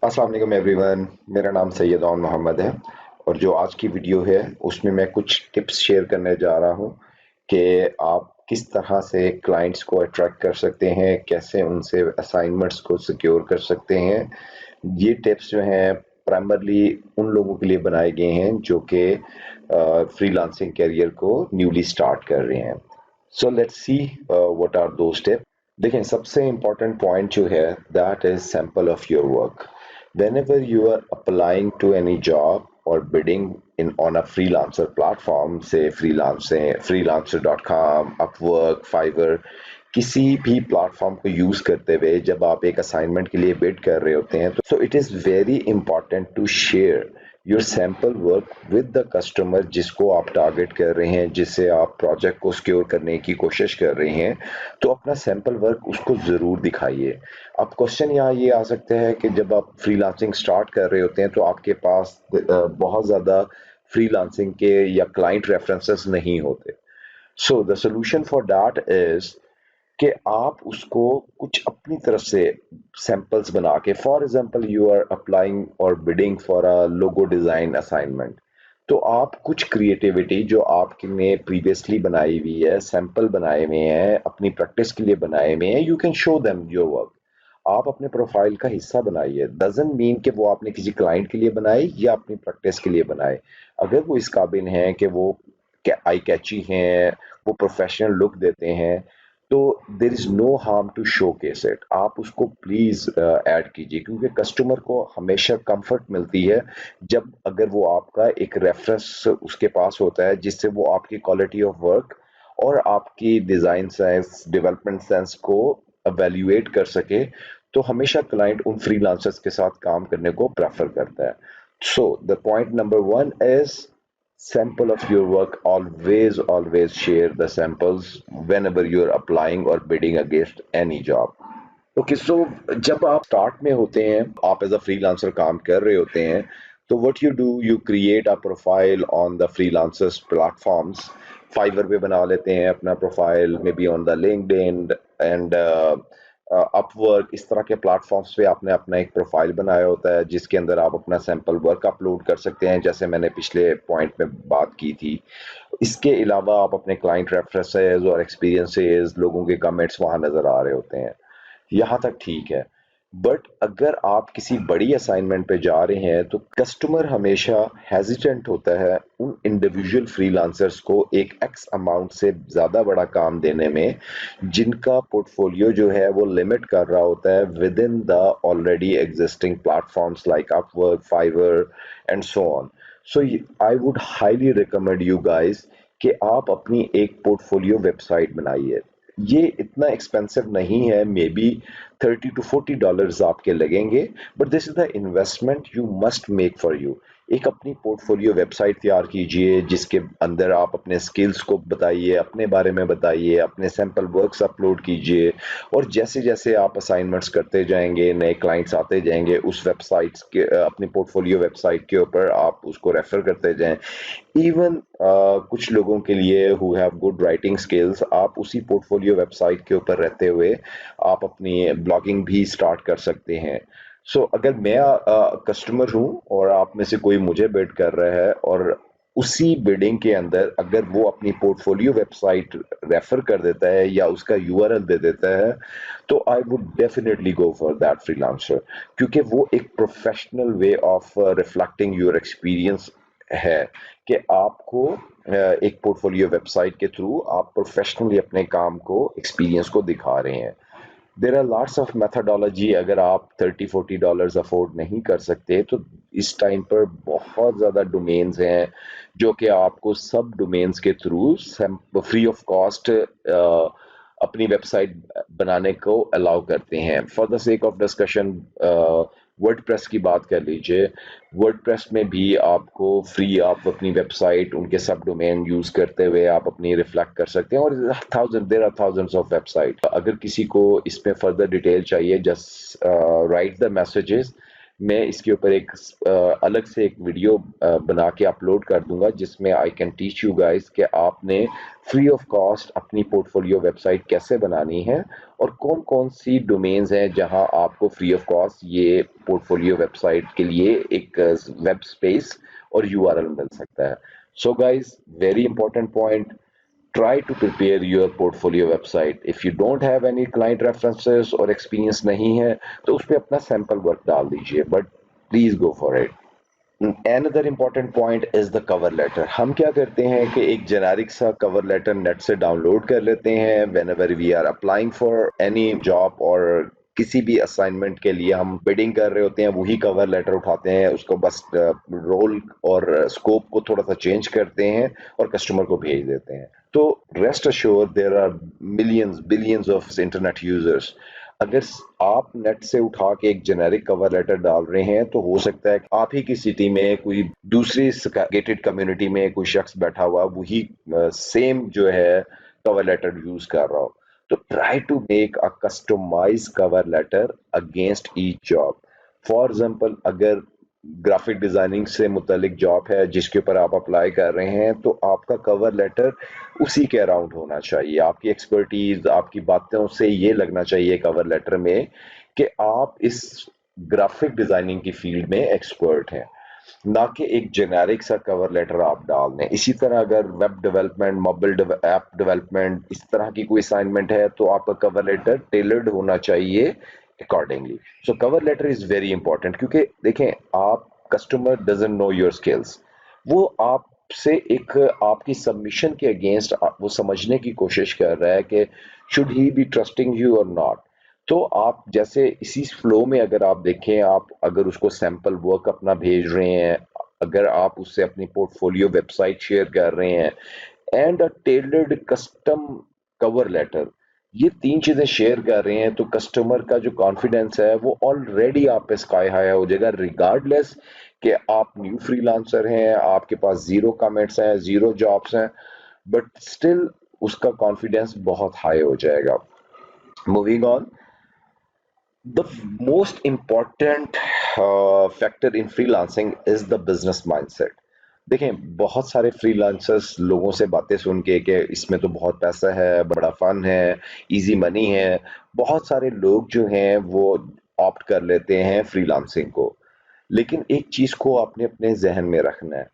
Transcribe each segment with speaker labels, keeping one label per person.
Speaker 1: अस्सलाम वालेकुम एवरीवन। मेरा नाम सैयद अमान मोहम्मद है और जो आज की वीडियो है उसमें मैं कुछ टिप्स शेयर करने जा रहा हूँ कि आप किस तरह से क्लाइंट्स को अट्रैक्ट कर सकते हैं, कैसे उनसे असाइनमेंट्स को सिक्योर कर सकते हैं। ये टिप्स जो हैं प्राइमरली उन लोगों के लिए बनाए गए हैं जो कि फ्रीलांसिंग करियर को न्यूली स्टार्ट कर रहे हैं। So let's see what are those tips. देखें, सबसे इम्पोर्टेंट पॉइंट जो है that is sample of your work. Whenever you are applying to any job or bidding in on a freelancer platform, say freelancer.com, Upwork, Fiverr, किसी भी platform को use करते हुए जब आप एक असाइनमेंट के लिए बिड कर रहे होते हैं, तो so it is very important to share your sample work with the customer जिसको आप टारगेट कर रहे हैं, जिससे आप प्रोजेक्ट को सिक्योर करने की कोशिश कर रहे हैं। तो अपना सैम्पल वर्क उसको ज़रूर दिखाइए। अब क्वेश्चन यहाँ ये आ सकता है कि जब आप फ्रीलांसिंग स्टार्ट कर रहे होते हैं तो आपके पास बहुत ज़्यादा फ्रीलांसिंग के या क्लाइंट रेफरेंसेस नहीं होते। So the solution for that is कि आप उसको कुछ अपनी तरफ से सैंपल्स बना के, for example you are applying और bidding for a logo design assignment, तो आप कुछ क्रिएटिविटी जो आपने प्रीवियसली बनाई हुई है, सैंपल बनाए हुए हैं, अपनी प्रैक्टिस के लिए बनाए हुए हैं, you can show them your work. आप अपने प्रोफाइल का हिस्सा बनाइए। डजंट मीन कि वो आपने किसी क्लाइंट के लिए बनाए या अपनी प्रैक्टिस के लिए बनाए। अगर वो इस काबिल हैं कि वो आई कैची हैं, वो प्रोफेशनल लुक देते हैं, तो there is no harm to showcase it. आप उसको प्लीज ऐड कीजिए, क्योंकि कस्टमर को हमेशा कंफर्ट मिलती है जब अगर वो आपका एक रेफरेंस उसके पास होता है जिससे वो आपकी क्वालिटी ऑफ वर्क और आपकी डिजाइन सेंस, डेवलपमेंट सेंस को एवेल्युएट कर सके। तो हमेशा क्लाइंट उन फ्रीलांसर्स के साथ काम करने को प्रेफर करता है। So the point number one is sample of your work. Always share the samples whenever you're applying or bidding against any job. Okay, so जब आप स्टार्ट में होते हैं, आप एज अ फ्रीलांसर काम कर रहे होते हैं, तो what you do, you create a profile on the freelancers platforms. Fiverr पे बना लेते हैं अपना profile, may be on the LinkedIn and Upwork. इस तरह के प्लेटफॉर्म्स पे आपने अपना एक प्रोफाइल बनाया होता है जिसके अंदर आप अपना सैंपल वर्क अपलोड कर सकते हैं, जैसे मैंने पिछले पॉइंट में बात की थी। इसके अलावा आप अपने क्लाइंट रेफरेंसेस और एक्सपीरियंसेस, लोगों के कमेंट्स वहां नजर आ रहे होते हैं। यहाँ तक ठीक है। बट अगर आप किसी बड़ी असाइनमेंट पे जा रहे हैं तो कस्टमर हमेशा हेजिटेंट होता है उन इंडिविजुअल फ्रीलांसर्स को एक एक्स अमाउंट से ज़्यादा बड़ा काम देने में, जिनका पोर्टफोलियो जो है वो लिमिट कर रहा होता है within the already existing platforms like Upwork, Fiverr and so on. So I would highly recommend you guys कि आप अपनी एक पोर्टफोलियो वेबसाइट बनाइए। ये इतना एक्सपेंसिव नहीं है, मे बी $30 to $40 आपके लगेंगे, but this is the investment you must make for you. एक अपनी पोर्टफोलियो वेबसाइट तैयार कीजिए जिसके अंदर आप अपने स्किल्स को बताइए, अपने बारे में बताइए, अपने सैंपल वर्क्स अपलोड कीजिए, और जैसे जैसे आप असाइनमेंट्स करते जाएंगे, नए क्लाइंट्स आते जाएंगे, उस वेबसाइट्स के अपनी पोर्टफोलियो वेबसाइट के ऊपर आप उसको रेफर करते जाएं। इवन कुछ लोगों के लिए who have good writing skills, आप उसी पोर्टफोलियो वेबसाइट के ऊपर रहते हुए आप अपनी ब्लॉगिंग भी स्टार्ट कर सकते हैं। सो अगर मैं कस्टमर हूं और आप में से कोई मुझे बिड कर रहा है और उसी बिडिंग के अंदर अगर वो अपनी पोर्टफोलियो वेबसाइट रेफर कर देता है या उसका यूआरएल दे देता है, तो I would definitely go for that freelancer, क्योंकि वो एक professional way of reflecting your experience है कि आपको एक पोर्टफोलियो वेबसाइट के थ्रू आप प्रोफेशनली अपने काम को, एक्सपीरियंस को दिखा रहे हैं। There are lots of methodology. अगर आप $30-40 अफोर्ड नहीं कर सकते तो इस टाइम पर बहुत ज़्यादा डोमेन्स हैं जो कि आपको सब डोमेन्स के थ्रू फ्री ऑफ कॉस्ट अपनी वेबसाइट बनाने को अलाउ करते हैं। For the sake of discussion, WordPress की बात कर लीजिए। वर्डप्रेस में भी आपको फ्री, आप अपनी वेबसाइट, उनके सब डोमेन यूज करते हुए आप अपनी रिफ्लेक्ट कर सकते हैं, और there are thousands of website. अगर किसी को इसमें फर्दर डिटेल चाहिए, जस्ट राइट द मैसेजेस मैं इसके ऊपर एक अलग से एक वीडियो बना के अपलोड कर दूंगा जिसमें I can teach you guys कि आपने फ्री ऑफ कॉस्ट अपनी पोर्टफोलियो वेबसाइट कैसे बनानी है और कौन कौन सी डोमेन्स हैं जहां आपको फ्री ऑफ कॉस्ट ये पोर्टफोलियो वेबसाइट के लिए एक वेब स्पेस और यूआरएल मिल सकता है। So guys, very important point, try to prepare your portfolio website. If you don't have any client references और experience नहीं है तो उस पे अपना sample work डाल दीजिए, but please go for it. Another important point is the cover letter. हम क्या करते हैं कि एक जेनेरिक सा कवर लेटर नेट से डाउनलोड कर लेते हैं whenever we are applying for any job और किसी भी असाइनमेंट के लिए हम बिडिंग कर रहे होते हैं, वही कवर लेटर उठाते हैं, उसको बस रोल और स्कोप को थोड़ा सा चेंज करते हैं और कस्टमर को भेज देते हैं। तो rest assure there are millions billions of internet users. अगर आप नेट से उठा के एक जेनेरिक कवर लेटर डाल रहे हैं तो हो सकता है कि आप ही की सिटी में कोई दूसरी गेटेड कम्युनिटी में कोई शख्स बैठा हुआ वही सेम जो है कवर लेटर यूज कर रहा हो। तो try to make a customize cover letter against each job. For example, अगर ग्राफिक डिजाइनिंग से मुतलिक जॉब है जिसके ऊपर आप अप्लाई कर रहे हैं तो आपका कवर लेटर उसी के अराउंड होना चाहिए। आपकी एक्सपर्टीज, आपकी बातों से ये लगना चाहिए कवर लेटर में कि आप इस ग्राफिक डिजाइनिंग की फील्ड में एक्सपर्ट हैं, ना कि एक जेनेरिक सा कवर लेटर आप डाल दें। इसी तरह अगर web development, mobile app development, इस तरह की कोई असाइनमेंट है तो आपका कवर लेटर टेलर्ड होना चाहिए accordingly. So cover letter is very important क्योंकि देखें, आप customer doesn't know your skills, वो आपसे एक आपकी सबमिशन के अगेंस्ट वो समझने की कोशिश कर रहा है कि should he be trusting you और नॉट। तो आप जैसे इसी फ्लो में अगर आप देखें, आप अगर उसको सैंपल वर्क अपना भेज रहे हैं, अगर आप उससे अपनी पोर्टफोलियो वेबसाइट शेयर कर रहे हैं and a tailored custom cover letter, ये तीन चीजें शेयर कर रहे हैं तो कस्टमर का जो कॉन्फिडेंस है वो ऑलरेडी आप पे स्काई हाई हो जाएगा, रिगार्डलेस कि आप न्यू फ्रीलांसर हैं, आपके पास जीरो कमेंट्स हैं, जीरो जॉब्स हैं, बट स्टिल उसका कॉन्फिडेंस बहुत हाई हो जाएगा। Moving on, the most important factor in freelancing is the business mindset. देखें, बहुत सारे फ्रीलांसर्स लोगों से बातें सुन के कि इसमें तो बहुत पैसा है, बड़ा फन है, इजी मनी है, बहुत सारे लोग जो हैं वो ऑप्ट कर लेते हैं फ्रीलांसिंग को। लेकिन एक चीज को आपने अपने जहन में रखना है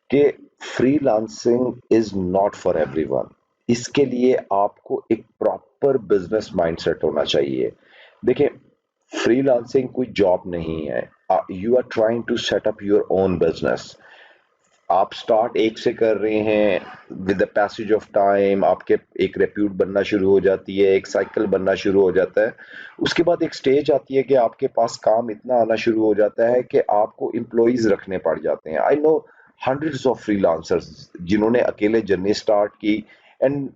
Speaker 1: कि freelancing is not for everyone. इसके लिए आपको एक प्रॉपर बिजनेस माइंडसेट होना चाहिए। देखिए, फ्रीलांसिंग कोई जॉब नहीं है, you are trying to set up your own business. आप स्टार्ट एक से कर रहे हैं, with the passage of time आपके एक रेप्यूट बनना शुरू हो जाती है, एक साइकिल बनना शुरू हो जाता है। उसके बाद एक स्टेज आती है कि आपके पास काम इतना आना शुरू हो जाता है कि आपको एम्प्लॉइज रखने पड़ जाते हैं। I know hundreds of freelancers जिन्होंने अकेले जर्नी स्टार्ट की and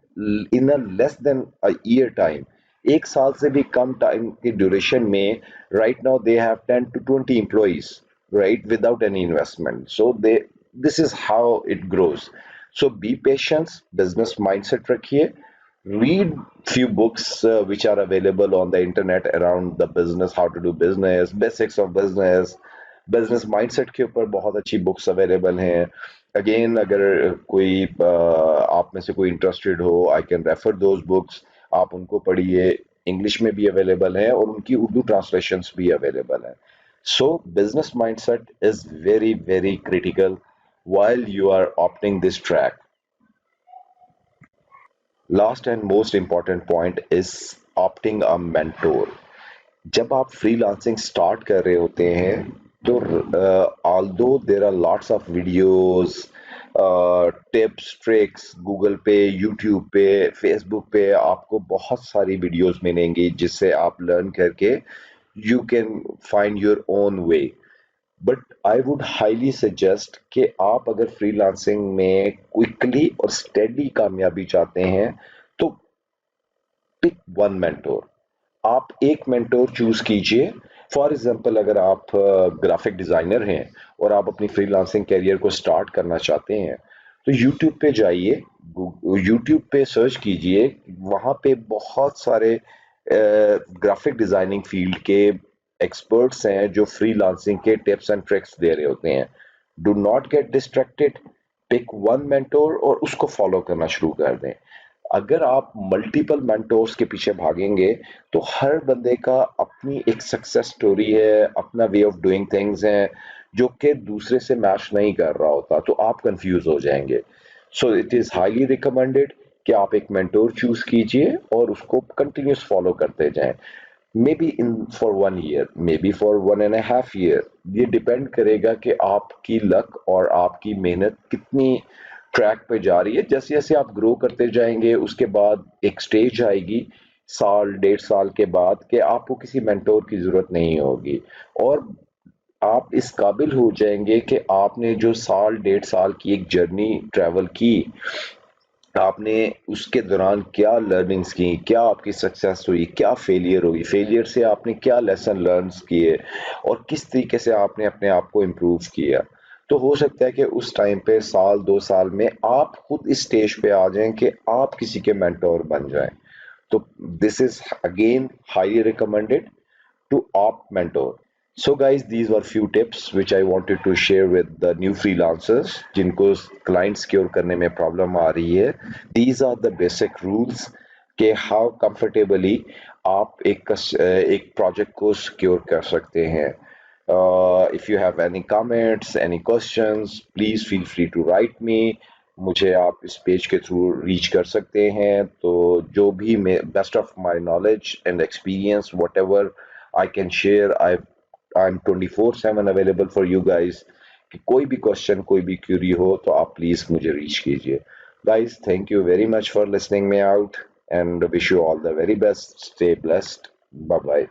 Speaker 1: in a less than a year time, एक साल से भी कम टाइम की ड्यूरेशन में, right now they have 10 to 20 employees, right, without any investment. So they, this is how it grows. So be patient, business mindset रखिए, read few books which are available on the internet around the business, how to do business, basics of business, business mindset के ऊपर बहुत अच्छी books available हैं। Again, अगर कोई आप में से कोई इंटरेस्टेड हो, I can refer those books, आप उनको पढ़िए। इंग्लिश में भी अवेलेबल है और उनकी उर्दू ट्रांसलेशंस भी अवेलेबल है। सो business mindset is very very critical while you are opting this track. Last and most important point is opting a mentor. जब आप फ्रीलांसिंग स्टार्ट कर रहे होते हैं तो although there are lots of videos, tips, tricks, Google पे, YouTube पे, Facebook पे आपको बहुत सारी वीडियोस मिलेंगी जिससे आप लर्न करके you can find your own way. But I would highly suggest कि आप अगर फ्रीलांसिंग में क्विकली और स्टेडी कामयाबी चाहते हैं तो पिक वन मेंटोर। आप एक मेंटोर चूज कीजिए। फॉर एग्जांपल, अगर आप ग्राफिक डिजाइनर हैं और आप अपनी फ्रीलांसिंग कैरियर को स्टार्ट करना चाहते हैं तो यूट्यूब पे जाइए, यूट्यूब पे सर्च कीजिए, वहां पे बहुत सारे ग्राफिक डिजाइनिंग फील्ड के एक्सपर्ट्स हैं जो फ्रीलांसिंग के टिप्स एंड ट्रिक्स दे रहे होते हैं। Do not get distracted, pick one mentor और उसको फॉलो करना शुरू कर दें। अगर आप मल्टीपल मेंटोर्स के पीछे भागेंगे तो हर बंदे का अपनी एक सक्सेस स्टोरी है, अपना वे ऑफ डूइंग थिंग्स है जो कि दूसरे से मैच नहीं कर रहा होता, तो आप कंफ्यूज हो जाएंगे। सो इट इज हाईली रिकमेंडेड कि आप एक मेंटोर चूज कीजिए और उसको कंटिन्यूस फॉलो करते जाएं। May be in for 1 year, may be for 1.5 year. ये डिपेंड करेगा कि आपकी लक और आपकी मेहनत कितनी ट्रैक पे जा रही है। जैसे जैसे आप ग्रो करते जाएंगे उसके बाद एक स्टेज आएगी साल 1.5 साल के बाद कि आपको किसी मेंटोर की जरूरत नहीं होगी और आप इस काबिल हो जाएंगे कि आपने जो साल 1.5 साल की एक जर्नी ट्रैवल की, आपने उसके दौरान क्या लर्निंग्स की, क्या आपकी सक्सेस हुई, क्या फेलियर हुई, फेलियर से आपने क्या लेसन लर्न किए और किस तरीके से आपने अपने आप को इम्प्रूव किया। तो हो सकता है कि उस टाइम पे साल 2 साल में आप खुद इस स्टेज पे आ जाएं कि आप किसी के मेंटोर बन जाएं। तो this is again highly recommended to opt mentor. So guys, these were few tips which I wanted to share with the new freelancers जिनको client secure करने में problem आ रही है। These are the basic rules कि how comfortably आप एक project को secure कर सकते हैं। If you have any comments, any questions, please feel free to write me. मुझे आप इस पेज के थ्रू रीच कर सकते हैं। तो जो भी best of my knowledge and experience what ever I can share. I'm 24/7 available for you guys. कि कोई भी क्वेश्चन कोई भी क्यूरी हो तो आप प्लीज मुझे रीच कीजिए। Guys, thank you very much for listening me out and wish you all the very best. Stay blessed. Bye bye.